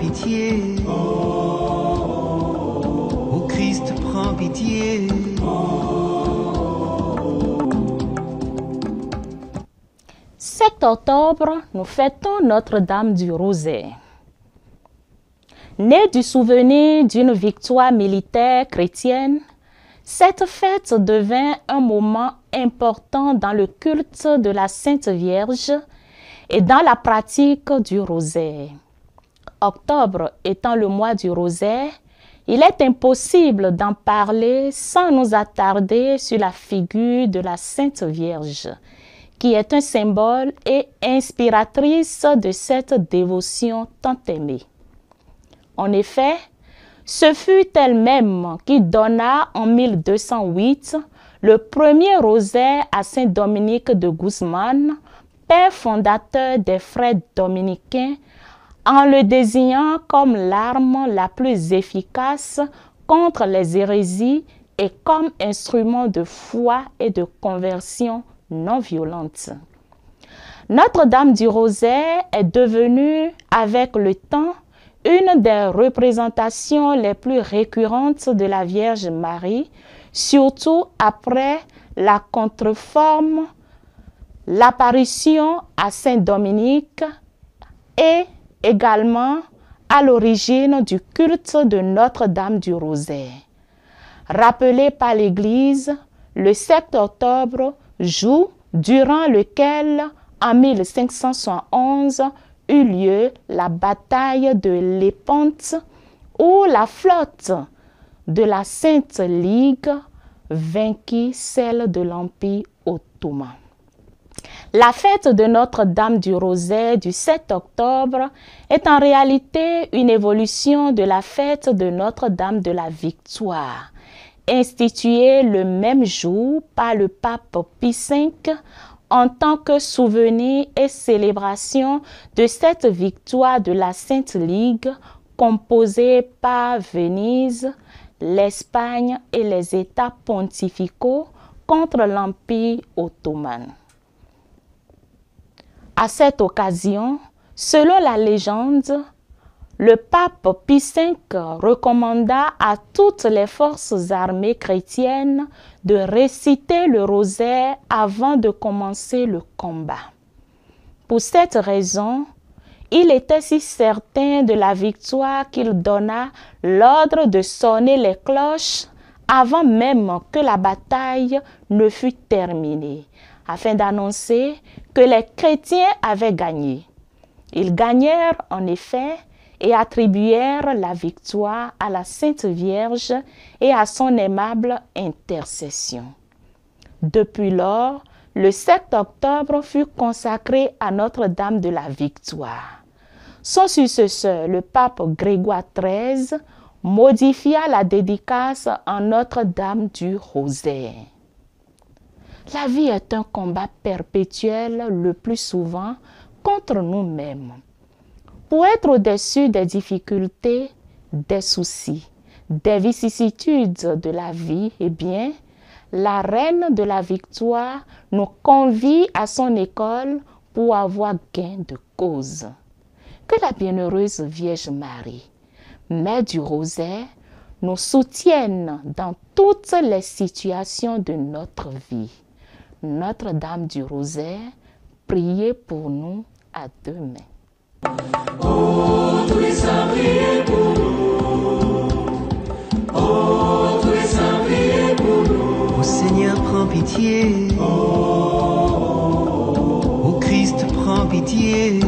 pitié. Ô Christ, prends pitié. 7 octobre, nous fêtons Notre-Dame du Rosaire. Née du souvenir d'une victoire militaire chrétienne, cette fête devint un moment important dans le culte de la Sainte Vierge et dans la pratique du rosaire. Octobre étant le mois du rosaire, il est impossible d'en parler sans nous attarder sur la figure de la Sainte Vierge, qui est un symbole et inspiratrice de cette dévotion tant aimée. En effet, ce fut elle-même qui donna en 1208 le premier rosaire à Saint Dominique de Guzman, père fondateur des frères dominicains, en le désignant comme l'arme la plus efficace contre les hérésies et comme instrument de foi et de conversion non violente. Notre-Dame du Rosaire est devenue, avec le temps, une des représentations les plus récurrentes de la Vierge Marie, surtout après la contreforme, l'apparition à Saint-Dominique et également à l'origine du culte de Notre-Dame du Rosaire. Rappelé par l'Église, le 7 octobre, jour durant lequel, en 1571, eut lieu la bataille de Lépante, où la flotte de la Sainte Ligue vainquit celle de l'Empire ottoman. La fête de Notre-Dame du Rosaire du 7 octobre est en réalité une évolution de la fête de Notre-Dame de la Victoire, instituée le même jour par le pape Pie V en tant que souvenir et célébration de cette victoire de la Sainte Ligue composée par Venise, l'Espagne et les États pontificaux contre l'Empire ottoman. À cette occasion, selon la légende, le pape Pie V recommanda à toutes les forces armées chrétiennes de réciter le rosaire avant de commencer le combat. Pour cette raison, il était si certain de la victoire qu'il donna l'ordre de sonner les cloches avant même que la bataille ne fût terminée, afin d'annoncer que les chrétiens avaient gagné. Ils gagnèrent en effet et attribuèrent la victoire à la Sainte Vierge et à son aimable intercession. Depuis lors, le 7 octobre fut consacré à Notre-Dame de la Victoire. Son successeur, le pape Grégoire XIII, modifia la dédicace en Notre-Dame du Rosaire. La vie est un combat perpétuel, le plus souvent contre nous-mêmes. Pour être au-dessus des difficultés, des soucis, des vicissitudes de la vie, eh bien, la Reine de la Victoire nous convie à son école pour avoir gain de cause. Que la bienheureuse Vierge Marie, Mère du Rosaire, nous soutienne dans toutes les situations de notre vie. Notre-Dame du Rosaire, priez pour nous à demain. Oh, tous les saints, priez pour nous. Oh, tous les saints, priez pour nous. Ô Seigneur, prends pitié. Ô Christ, prends pitié.